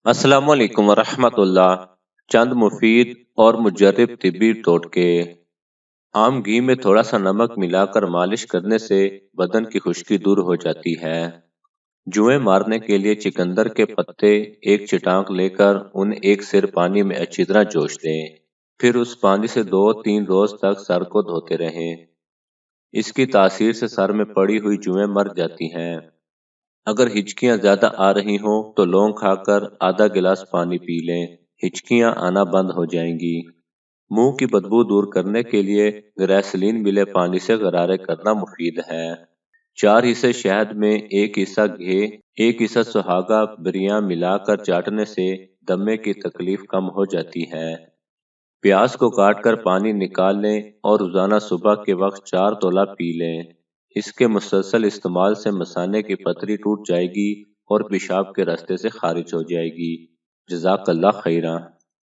السلام علیکم ورحمۃ اللہ۔ چند مفید اور مجرب طبی ٹوٹکے۔ عام گھی میں تھوڑا سا نمک ملا کر مالش کرنے سے بدن کی خشکی دور ہو جاتی ہے۔ جوئیں مارنے کے لیے چکندر کے پتے ایک چٹانک لے کر انہیں ایک سیر پانی میں اچھی طرح جوش دیں، پھر اس پانی سے 2-3 روز تک سر کو دھوتے رہیں۔ اس کی تاثیر سے سر میں پڑی ہوئی جوئیں مر جاتی ہیں۔ اگر ہچکیاں زیادہ آ رہی ہوں تو لونگ کھا کر آدھا گلاس پانی پی لیں، ہچکیاں آنا بند ہو جائیں گی۔ منہ کی بدبو دور کرنے کے لیے گریسلین ملے پانی سے غرارے کرنا مفید ہے۔ 4 حصے شہد میں 1 حصہ گھی، 1 حصہ سہاگا بریاں ملا کر چاٹنے سے دمے کی تکلیف کم ہو جاتی ہے۔ پیاز کو کاٹ کر پانی نکال لیں اور روزانہ صبح کے وقت 4 تولہ پی لیں۔ اس کے مسلسل استعمال سے مثانے کی پتری ٹوٹ جائے گی اور پیشاب کے راستے سے خارج ہو جائے گی۔ جزاک اللہ خیرا۔